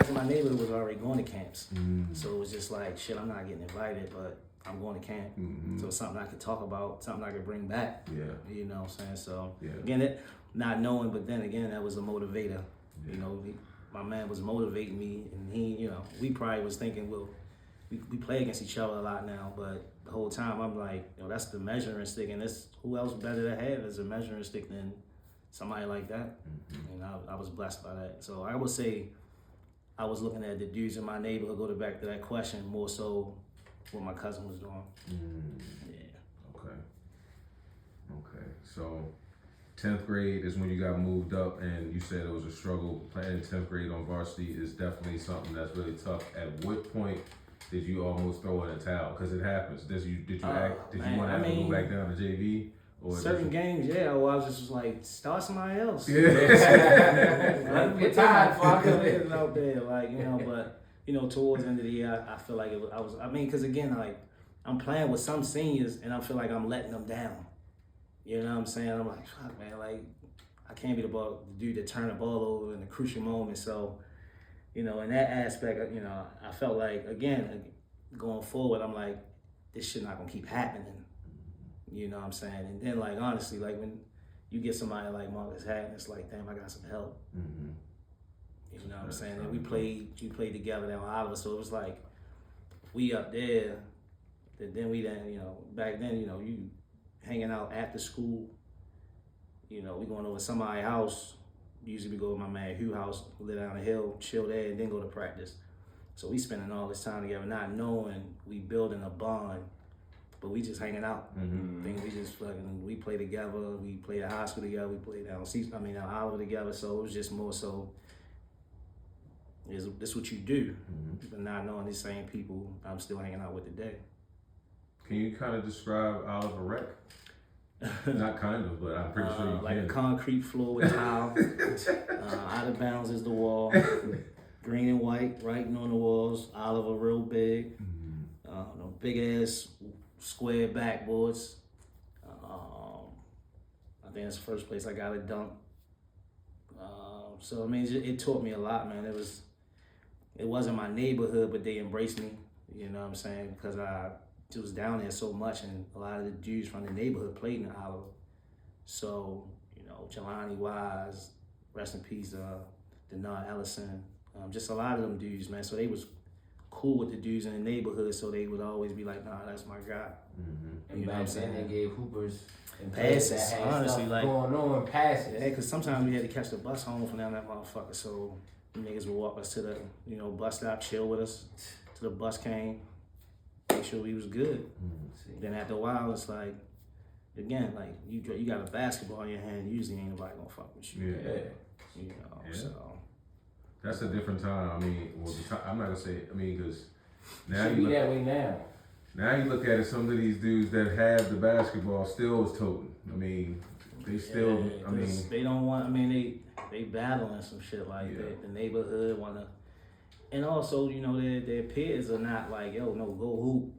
in my neighborhood was already going to camps. So it was just like, shit, I'm not getting invited, but I'm going to camp. So it's something I could talk about, something I could bring back. Yeah. You know what I'm saying? So again, not knowing, but then again, that was a motivator. You know, my man was motivating me, and he, you know, we probably was thinking, well, we play against each other a lot now, but the whole time I'm like, you know, that's the measuring stick, and that's who else better to have as a measuring stick than somebody like that. And I was blessed by that. So I would say I was looking at the dudes in my neighborhood, go back to that question, more so what my cousin was doing. Yeah. Okay. So 10th grade is when you got moved up, and you said it was a struggle. Playing 10th grade on varsity is definitely something that's really tough. At what point did you almost throw in a towel? Because it happens. Did you want to go back down to JV? Or certain games, I was just like, start somebody else. Yeah. Like, get tired before I come in out there, like, you know. But you know, towards the end of the year, I feel like because again, like, I'm playing with some seniors, and I feel like I'm letting them down. You know what I'm saying? I'm like, fuck, man, like, I can't be the dude that turn the ball over in the crucial moment. So, you know, in that aspect, you know, I felt like, again, going forward, I'm like, this shit not gonna keep happening. You know what I'm saying? And then, like, honestly, like, when you get somebody like Marcus Hatten, it's like, damn, I got some help. You know what I'm saying? And we played together down Oliver, so it was like, we up there, then we, you know, back then, you know, you hanging out after school, you know, we going over to somebody's house. Usually we go to my man Hugh's house, live down the hill, chill there, and then go to practice. So we spending all this time together, not knowing we building a bond, but we just hanging out. We just we play together. We played at high school together. We played down Oliver together. So it was just more so, this what you do, but not knowing these same people I'm still hanging out with today. Can you kind of describe Oliver Rec? Not kind of, but I'm pretty sure you like can. A concrete floor with tile. Out of bounds is the wall. Green and white writing on the walls. Oliver real big. Big ass square backboards. I think that's the first place I got a dunk. So I mean, it taught me a lot, man. It wasn't my neighborhood, but they embraced me. You know what I'm saying? Because I was down there so much, and a lot of the dudes from the neighborhood played in Oliver. So, you know, Jelani Wise, rest in peace, Denard Ellison, just a lot of them dudes, man. So they was cool with the dudes in the neighborhood, so they would always be like, nah, that's my guy. And you know what I'm saying? They gave hoopers and passes, that had honestly, stuff like going on, passes. Yeah, because sometimes we had to catch the bus home from down that motherfucker, so the niggas would walk us to the, you know, bus stop, chill with us till the bus came, make sure we was good. Then after a while, it's like, again, like, you got a basketball in your hand, usually ain't nobody gonna fuck with you. You know, so. That's a different time. I mean, I'm not gonna say, because now Should be that way now. Now you look at it, some of these dudes that have the basketball still is toting. I mean, they still, they don't want, they battling some shit like that. The neighborhood wanna, and also, you know, their peers are not like, yo, no, go hoop.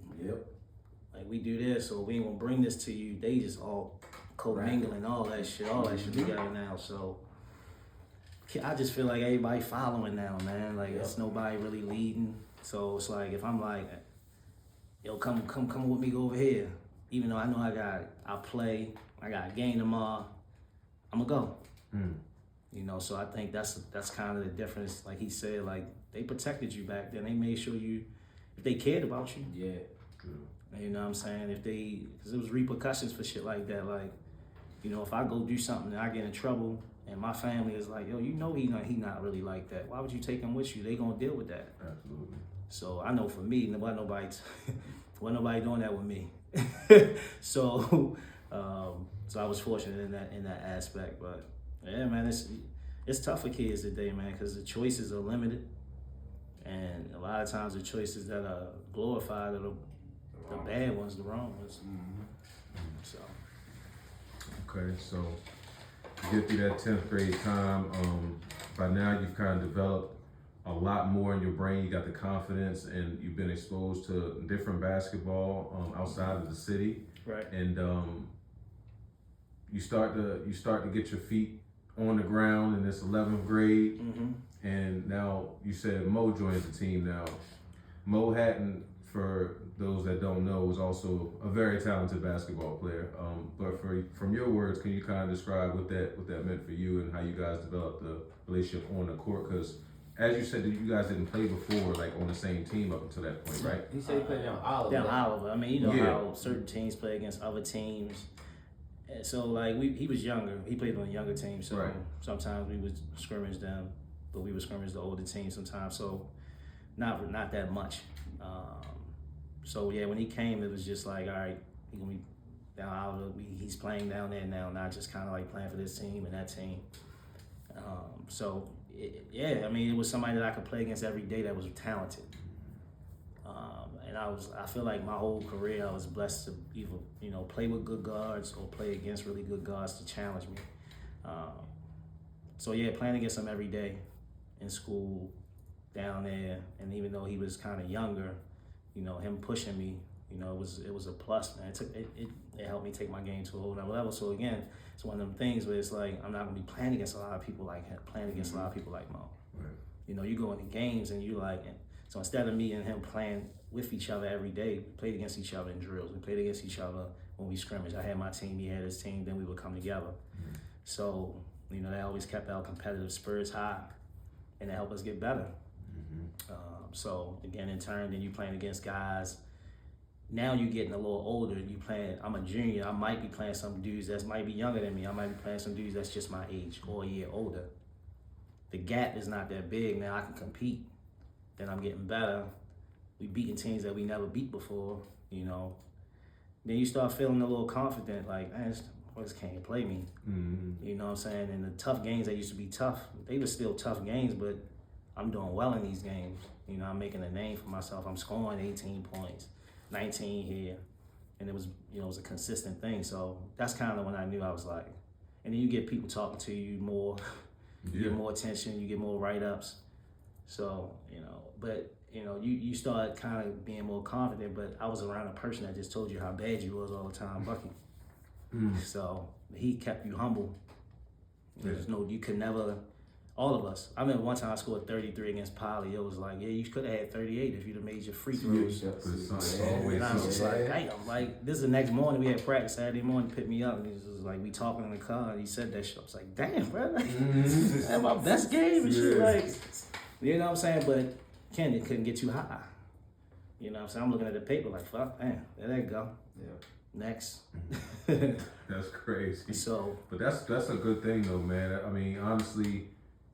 Like, we do this, so we ain't gonna bring this to you. They just all co-mingling, all that shit together now. So I just feel like everybody following now, man. Like, it's nobody really leading. So it's like, if I'm like, yo, come with me, go over here. Even though I know I play, I got a game tomorrow, I'm gonna go. You know, so I think that's kind of the difference. Like he said, like, they protected you back then. They made sure if they cared about you. You know what I'm saying? Because it was repercussions for shit like that. Like, you know, if I go do something and I get in trouble, and my family is like, yo, you know he not really like that. Why would you take him with you? They gonna deal with that. Absolutely. So I know for me, wasn't nobody doing that with me. So I was fortunate in that aspect. But yeah, man, it's tough for kids today, man, because the choices are limited, and a lot of times the choices that are glorified are the bad ones, the wrong ones. So. Okay, so you get through that 10th grade time. By now you've kind of developed a lot more in your brain. You got the confidence, and you've been exposed to different basketball outside of the city. Right. And you start to get your feet on the ground in this 11th grade, Mm-hmm. and now you said Mo joins the team now. Mo Hatten, for those that don't know, was also a very talented basketball player. But from your words, can you kind of describe what that meant for you and how you guys developed the relationship on the court? Because as you said, you guys didn't play before, like on the same team up until that point, right? He said he played down Oliver. Down Oliver. I mean, you know Yeah. how certain teams play against other teams. And so like he was younger. He played on a younger team, so Right. sometimes we would scrimmage them, but we would scrimmage the older team sometimes. So not that much. So yeah, when he came, it was just like, all right, he gonna be down Oliver. He's playing down there now, not just kind of like playing for this team and that team. I mean, it was somebody that I could play against every day that was talented. And I feel like my whole career I was blessed to either, play with good guards or play against really good guards to challenge me. Playing against him every day in school, down there, and even though he was kind of younger, him pushing me, it was a plus, man. It helped me take my game to a whole nother level. So again, it's one of them things where it's like I'm not gonna be playing against a lot of people like him, playing against a lot of people like Mo. Right. You go into games and you like, so instead of me and him playing with each other every day, we played against each other in drills. We played against each other when we scrimmaged. I had my team, he had his team, then we would come together. Mm-hmm. So, that always kept our competitive spirits high, and it helped us get better. Mm-hmm. So again, in turn, then you playing against guys. Now you're getting a little older. I'm a junior. I might be playing some dudes that might be younger than me. I might be playing some dudes that's just my age or a year older. The gap is not that big. Now I can compete. Then I'm getting better. We beating teams that we never beat before, Then you start feeling a little confident, like, man, this boys can't play me. Mm-hmm. You know what I'm saying? And the tough games that used to be tough, they were still tough games, but I'm doing well in these games. I'm making a name for myself. I'm scoring 18 points, 19 here. And it was a consistent thing. So that's kind of when I knew I was like, and then you get people talking to you more, you get more attention, you get more write-ups. So, you start kind of being more confident, but I was around a person that just told you how bad you was all the time, Bucky. So he kept you humble. You could never, all of us. I remember one time I scored 33 against Poly. It was like, yeah, you could have had 38 if you'd have made your free throws. And I was just like, damn, like, this is the next morning. We had practice Saturday morning, picked me up, and he was just like, we talking in the car, and he said that shit. I was like, damn, bro, that's my best game and shit. Like, you know what I'm saying? But Ken couldn't get too high. You know what I'm saying? I'm looking at the paper like, fuck, man, there you go. Yeah. Next. That's crazy. So, but that's a good thing though, man. I mean, honestly,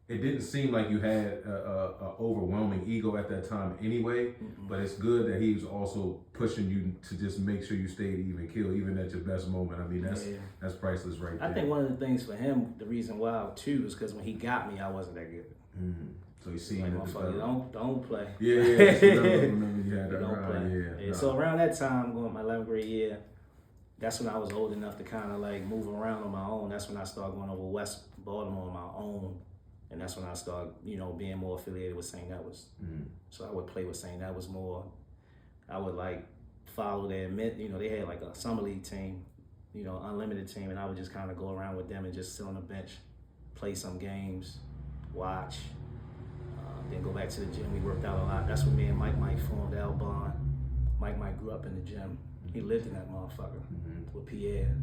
it didn't seem like you had a overwhelming ego at that time anyway. Mm-hmm. But it's good that he was also pushing you to just make sure you stayed even keel, even at your best moment. I mean, that's priceless right there. I think one of the things for him, the reason why too, is because when he got me, I wasn't that good. Mm-hmm. So he's seeing like, motherfucker, don't play. Yeah. Remember you had that don't play. Yeah. Nah. So around that time, going my 11th grade year, that's when I was old enough to kind of like move around on my own. That's when I started going over West Baltimore on my own. And that's when I started, being more affiliated with St. Edwards. Mm. So I would play with St. Edwards more. I would like follow their, they had like a summer league team, unlimited team. And I would just kind of go around with them and just sit on the bench, play some games, watch. Then go back to the gym. We worked out a lot. That's when me and Mike formed our bond. Mike grew up in the gym. He lived in that motherfucker with Pierre.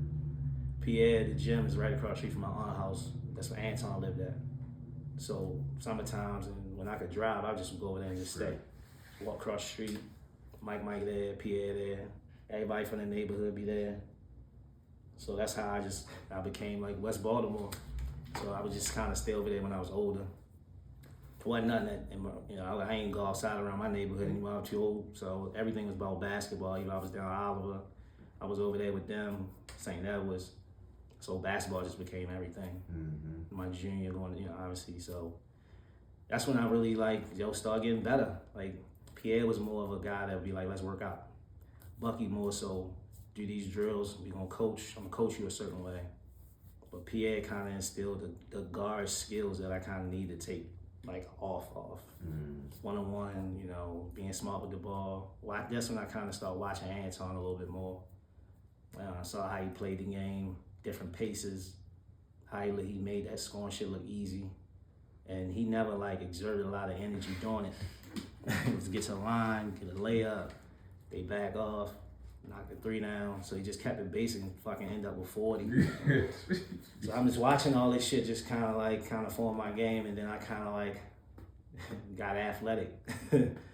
Pierre, the gym is right across the street from my aunt's house. That's where Anton lived at. So summertimes and when I could drive, I just would go over there and just stay. Walk across the street. Mike there, Pierre there. Everybody from the neighborhood be there. So that's how I became like West Baltimore. So I would just kind of stay over there when I was older. It wasn't nothing that, I ain't go outside around my neighborhood anymore. I'm too old. So everything was about basketball. I was down Oliver. I was over there with them, St. Edwards. So basketball just became everything. Mm-hmm. My junior going, obviously. So that's when I really started getting better. Like Pierre was more of a guy that would be like, let's work out. Bucky more so, do these drills. We gonna coach. I'm gonna coach you a certain way. But Pierre kind of instilled the guard skills that I kind of need to take. Off. One-on-one, being smart with the ball. That's when I kind of started watching Anton a little bit more. I saw how he played the game, different paces, He made that scoring shit look easy. And he never like exerted a lot of energy doing it. It was get to the line, get a layup, they back off, knock the 3 down. So he just kept it basic and fucking end up with 40. So I'm just watching all this shit just kind of form my game, and then I kind of like got athletic.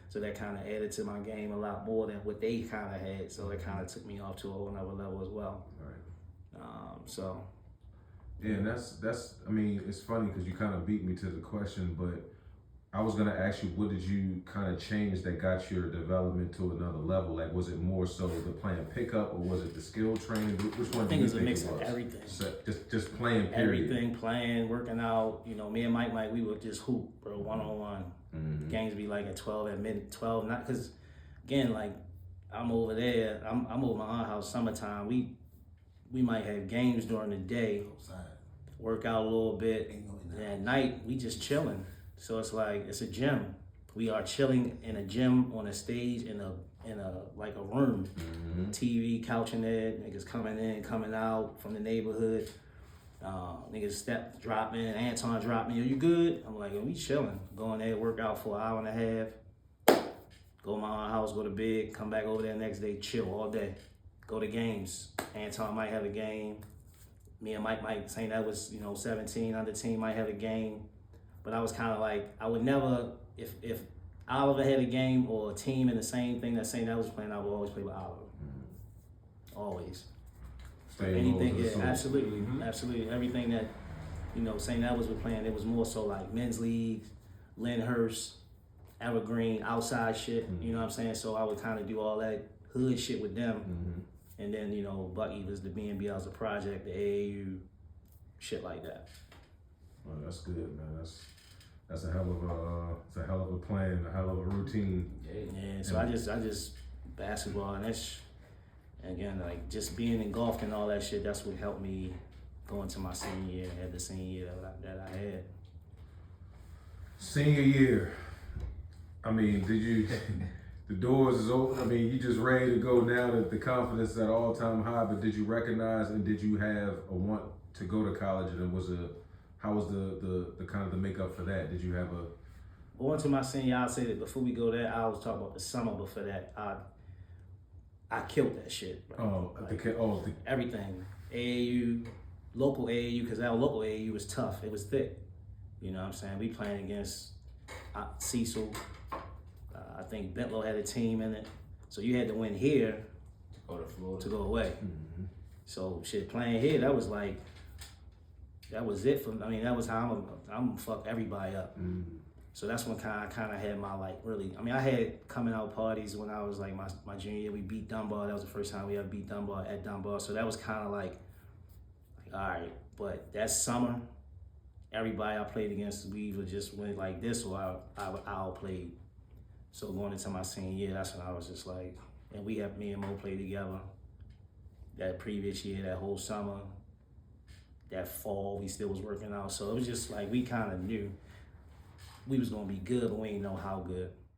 So that kind of added to my game a lot more than what they kind of had. So it kind of took me off to a whole nother level as well. Right. So. Yeah, and that's. I mean, it's funny because you kind of beat me to the question, but I was gonna ask you, what did you kind of change that got your development to another level? Like, was it more so the playing pickup, or was it the skill training? Which one? I think it was a mix of everything. So just playing. Period. Everything, playing, working out. You know, me and Mike, we would just hoop, bro, 1-on-1. Mm-hmm. Games be like at 12 at midnight, 12. Not because, again, like I'm over there. I'm over my aunt's house. Summertime. We might have games during the day, work out a little bit, and at night we just chilling. So it's like it's a gym. We are chilling in a gym on a stage in a like a room, TV, couch in there. Niggas coming in, coming out from the nighthood. Niggas drop in. Anton drop me. Are you good? I'm like, we chilling. Go in there, work out for an hour and a half. Go to my aunt's house, go to bed, come back over there next day, chill all day. Go to games. Anton might have a game. Me and Mike might say that was 17 under team might have a game. But I was kind of like, I would never, if Oliver had a game or a team in the same thing that St. That was playing, I would always play with Oliver. Always. Anything, yeah, absolutely. Absolutely. Everything that, St. Albans was playing, it was more so like men's leagues, Lyndhurst, Evergreen, outside shit, you know what I'm saying? So I would kind of do all that hood shit with them. And then, Bucky was the B&B, I was a project, the AAU, shit like that. Well, that's good, man. That's a hell of a plan, a hell of a routine. Yeah. So I just basketball, and that's, again, like just being engulfed and all that shit. That's what helped me go into my senior year. I had the senior year that I had. Senior year. I mean, did you? The doors is open. I mean, you just ready to go now that the confidence is at all-time high. But did you recognize and did you have a want to go to college? And how was the kind of the makeup for that? Did you have a going to my senior? I'll say that before we go there, I was talking about the summer before that. I killed that shit, bro. Everything. AAU, local AAU, because our local AAU was tough. It was thick. You know what I'm saying? We playing against Cecil. I think Bentlow had a team in it. So you had to win here to go away. So shit, playing here, that was it for me. I mean, that was how I'm gonna fuck everybody up. So that's when I kind of had my I had coming out parties when I was like my junior year. We beat Dunbar. That was the first time we ever beat Dunbar at Dunbar. So that was kind of like, all right. But that summer, everybody I played against, we either just went like this or I outplayed. So going into my senior year, that's when I was just like, and me and Mo played together. That previous year, that whole summer, that fall, we still was working out. So it was just like we kind of knew we was gonna be good, but we didn't know how good.